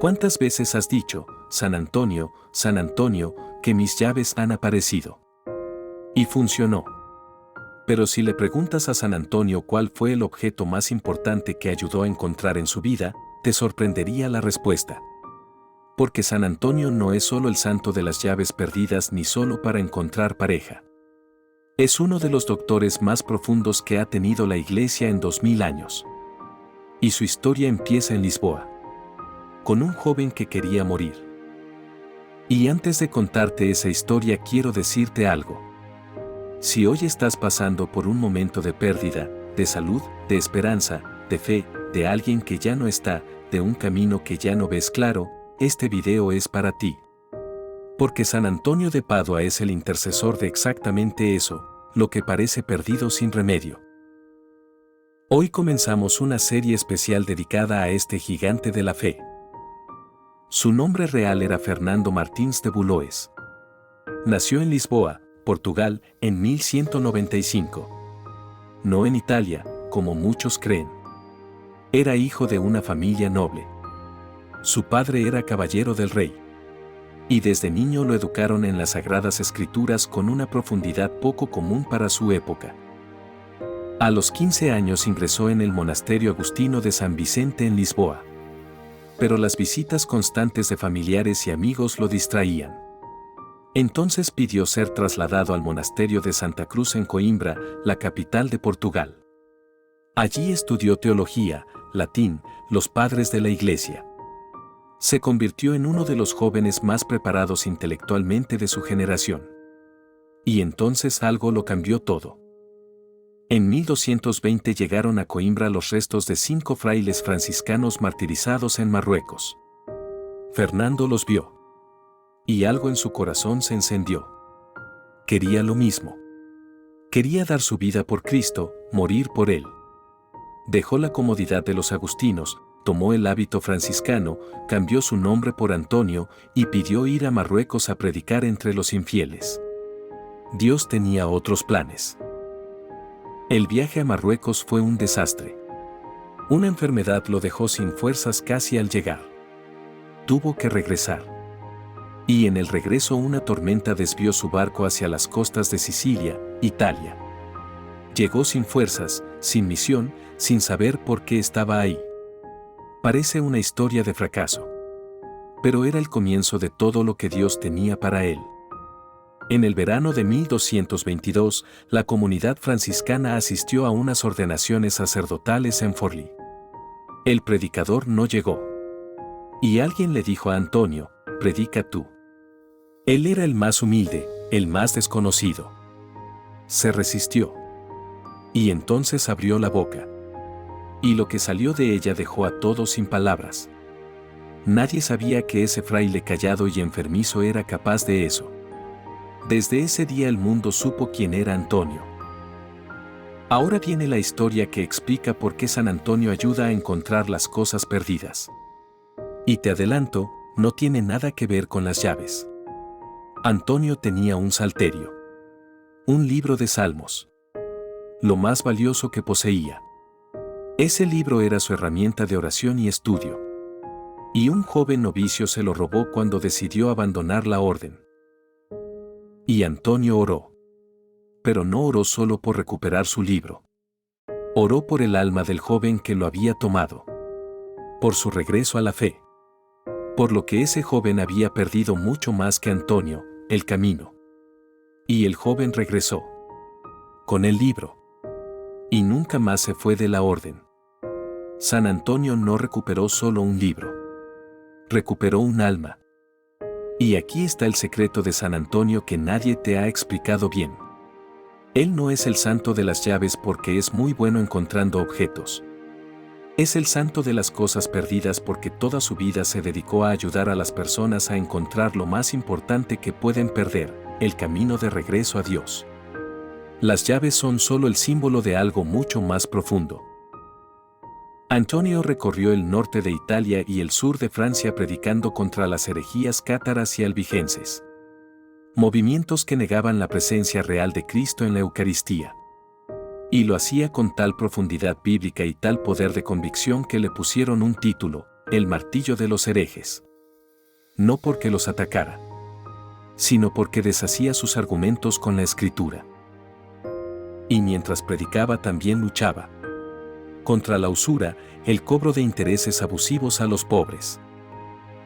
¿Cuántas veces has dicho, San Antonio, que mis llaves han aparecido? Y funcionó. Pero si le preguntas a San Antonio cuál fue el objeto más importante que ayudó a encontrar en su vida, te sorprendería la respuesta. Porque San Antonio no es solo el santo de las llaves perdidas ni solo para encontrar pareja. Es uno de los doctores más profundos que ha tenido la Iglesia en 2000 años. Y su historia empieza en Lisboa, con un joven que quería morir. Y antes de contarte esa historia quiero decirte algo. Si hoy estás pasando por un momento de pérdida, de salud, de esperanza, de fe, de alguien que ya no está, de un camino que ya no ves claro, este video es para ti. Porque San Antonio de Padua es el intercesor de exactamente eso, lo que parece perdido sin remedio. Hoy comenzamos una serie especial dedicada a este gigante de la fe. Su nombre real era Fernando Martins de Buloes. Nació en Lisboa, Portugal, en 1195. No en Italia, como muchos creen. Era hijo de una familia noble. Su padre era caballero del rey. Y desde niño lo educaron en las Sagradas Escrituras con una profundidad poco común para su época. A los 15 años ingresó en el monasterio agustino de San Vicente en Lisboa. Pero las visitas constantes de familiares y amigos lo distraían. Entonces pidió ser trasladado al monasterio de Santa Cruz en Coimbra, la capital de Portugal. Allí estudió teología, latín, los padres de la Iglesia. Se convirtió en uno de los jóvenes más preparados intelectualmente de su generación. Y entonces algo lo cambió todo. En 1220 llegaron a Coimbra los restos de 5 frailes franciscanos martirizados en Marruecos. Fernando los vio. Y algo en su corazón se encendió. Quería lo mismo. Quería dar su vida por Cristo, morir por Él. Dejó la comodidad de los agustinos, tomó el hábito franciscano, cambió su nombre por Antonio y pidió ir a Marruecos a predicar entre los infieles. Dios tenía otros planes. El viaje a Marruecos fue un desastre. Una enfermedad lo dejó sin fuerzas casi al llegar. Tuvo que regresar. Y en el regreso una tormenta desvió su barco hacia las costas de Sicilia, Italia. Llegó sin fuerzas, sin misión, sin saber por qué estaba ahí. Parece una historia de fracaso. Pero era el comienzo de todo lo que Dios tenía para él. En el verano de 1222, la comunidad franciscana asistió a unas ordenaciones sacerdotales en Forlì. El predicador no llegó. Y alguien le dijo a Antonio, predica tú. Él era el más humilde, el más desconocido. Se resistió. Y entonces abrió la boca. Y lo que salió de ella dejó a todos sin palabras. Nadie sabía que ese fraile callado y enfermizo era capaz de eso. Desde ese día el mundo supo quién era Antonio. Ahora viene la historia que explica por qué San Antonio ayuda a encontrar las cosas perdidas. Y te adelanto, no tiene nada que ver con las llaves. Antonio tenía un salterio. Un libro de salmos. Lo más valioso que poseía. Ese libro era su herramienta de oración y estudio. Y un joven novicio se lo robó cuando decidió abandonar la orden. Y Antonio oró. Pero no oró solo por recuperar su libro. Oró por el alma del joven que lo había tomado. Por su regreso a la fe. Por lo que ese joven había perdido mucho más que Antonio, el camino. Y el joven regresó. Con el libro. Y nunca más se fue de la orden. San Antonio no recuperó solo un libro. Recuperó un alma. Y aquí está el secreto de San Antonio que nadie te ha explicado bien. Él no es el santo de las llaves porque es muy bueno encontrando objetos. Es el santo de las cosas perdidas porque toda su vida se dedicó a ayudar a las personas a encontrar lo más importante que pueden perder, el camino de regreso a Dios. Las llaves son solo el símbolo de algo mucho más profundo. Antonio recorrió el norte de Italia y el sur de Francia predicando contra las herejías cátaras y albigenses. Movimientos que negaban la presencia real de Cristo en la Eucaristía. Y lo hacía con tal profundidad bíblica y tal poder de convicción que le pusieron un título, el martillo de los herejes. No porque los atacara, sino porque deshacía sus argumentos con la Escritura. Y mientras predicaba también luchaba contra la usura, el cobro de intereses abusivos a los pobres.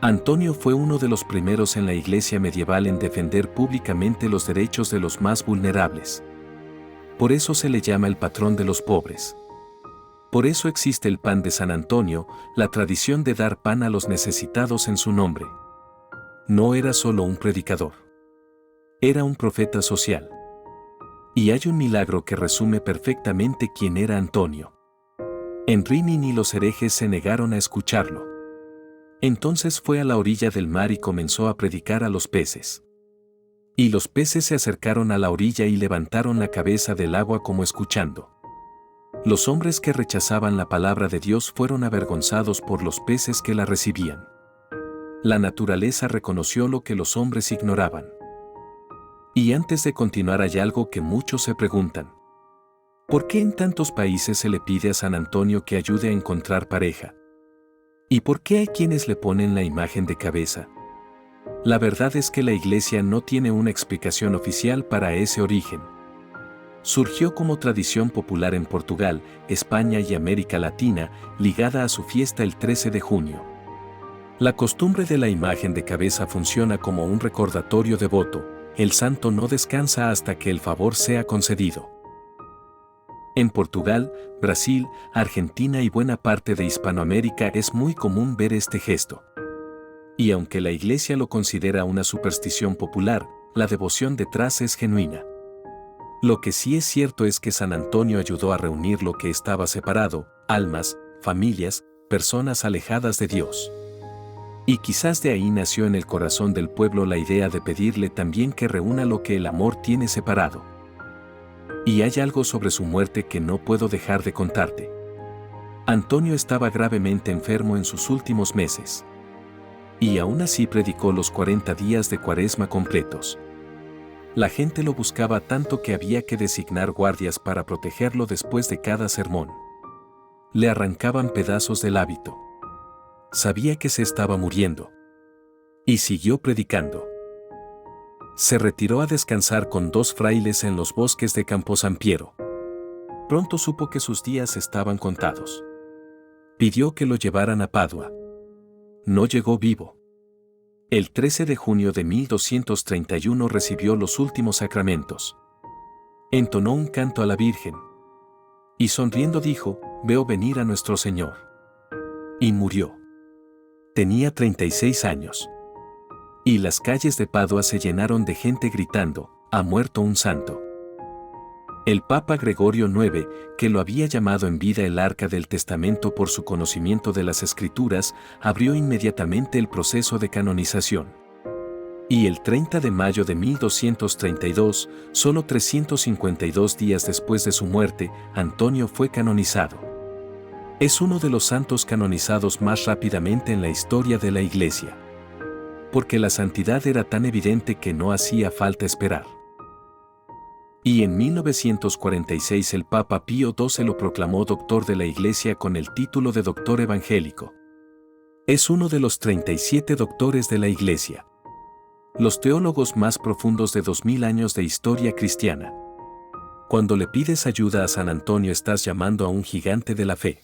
Antonio fue uno de los primeros en la iglesia medieval en defender públicamente los derechos de los más vulnerables. Por eso se le llama el patrón de los pobres. Por eso existe el pan de San Antonio, la tradición de dar pan a los necesitados en su nombre. No era solo un predicador. Era un profeta social. Y hay un milagro que resume perfectamente quién era Antonio. En Rímini los herejes se negaron a escucharlo. Entonces fue a la orilla del mar y comenzó a predicar a los peces. Y los peces se acercaron a la orilla y levantaron la cabeza del agua como escuchando. Los hombres que rechazaban la palabra de Dios fueron avergonzados por los peces que la recibían. La naturaleza reconoció lo que los hombres ignoraban. Y antes de continuar hay algo que muchos se preguntan. ¿Por qué en tantos países se le pide a San Antonio que ayude a encontrar pareja? ¿Y por qué hay quienes le ponen la imagen de cabeza? La verdad es que la Iglesia no tiene una explicación oficial para ese origen. Surgió como tradición popular en Portugal, España y América Latina, ligada a su fiesta el 13 de junio. La costumbre de la imagen de cabeza funciona como un recordatorio devoto: el santo no descansa hasta que el favor sea concedido. En Portugal, Brasil, Argentina y buena parte de Hispanoamérica es muy común ver este gesto. Y aunque la Iglesia lo considera una superstición popular, la devoción detrás es genuina. Lo que sí es cierto es que San Antonio ayudó a reunir lo que estaba separado: almas, familias, personas alejadas de Dios. Y quizás de ahí nació en el corazón del pueblo la idea de pedirle también que reúna lo que el amor tiene separado. Y hay algo sobre su muerte que no puedo dejar de contarte. Antonio estaba gravemente enfermo en sus últimos meses. Y aún así predicó los 40 días de Cuaresma completos. La gente lo buscaba tanto que había que designar guardias para protegerlo después de cada sermón. Le arrancaban pedazos del hábito. Sabía que se estaba muriendo. Y siguió predicando. Se retiró a descansar con 2 frailes en los bosques de Camposampiero. Pronto supo que sus días estaban contados. Pidió que lo llevaran a Padua. No llegó vivo. El 13 de junio de 1231 recibió los últimos sacramentos. Entonó un canto a la Virgen. Y sonriendo dijo: «Veo venir a nuestro Señor». Y murió. Tenía 36 años. Y las calles de Padua se llenaron de gente gritando: «Ha muerto un santo». El Papa Gregorio IX, que lo había llamado en vida el Arca del Testamento por su conocimiento de las Escrituras, abrió inmediatamente el proceso de canonización. Y el 30 de mayo de 1232, solo 352 días después de su muerte, Antonio fue canonizado. Es uno de los santos canonizados más rápidamente en la historia de la Iglesia. Porque la santidad era tan evidente que no hacía falta esperar. Y en 1946 el Papa Pío XII lo proclamó doctor de la Iglesia con el título de doctor evangélico. Es uno de los 37 doctores de la Iglesia. Los teólogos más profundos de 2000 años de historia cristiana. Cuando le pides ayuda a San Antonio estás llamando a un gigante de la fe.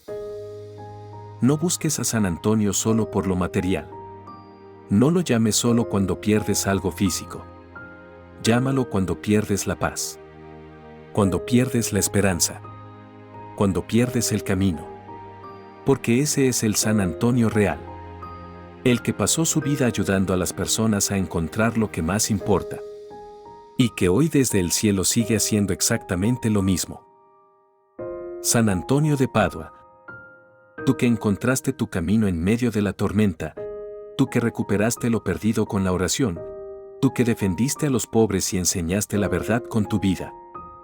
No busques a San Antonio solo por lo material. No lo llames solo cuando pierdes algo físico. Llámalo cuando pierdes la paz. Cuando pierdes la esperanza. Cuando pierdes el camino. Porque ese es el San Antonio real. El que pasó su vida ayudando a las personas a encontrar lo que más importa. Y que hoy desde el cielo sigue haciendo exactamente lo mismo. San Antonio de Padua. Tú que encontraste tu camino en medio de la tormenta. Tú que recuperaste lo perdido con la oración. Tú que defendiste a los pobres y enseñaste la verdad con tu vida.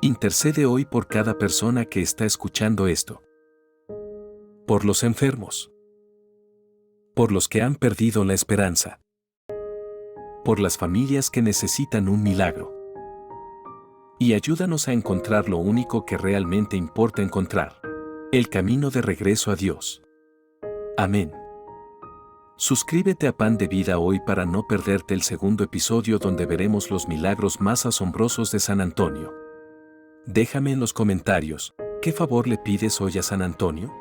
Intercede hoy por cada persona que está escuchando esto. Por los enfermos. Por los que han perdido la esperanza. Por las familias que necesitan un milagro. Y ayúdanos a encontrar lo único que realmente importa encontrar. El camino de regreso a Dios. Amén. Suscríbete a Pan de Vida hoy para no perderte el segundo episodio donde veremos los milagros más asombrosos de San Antonio. Déjame en los comentarios, ¿qué favor le pides hoy a San Antonio?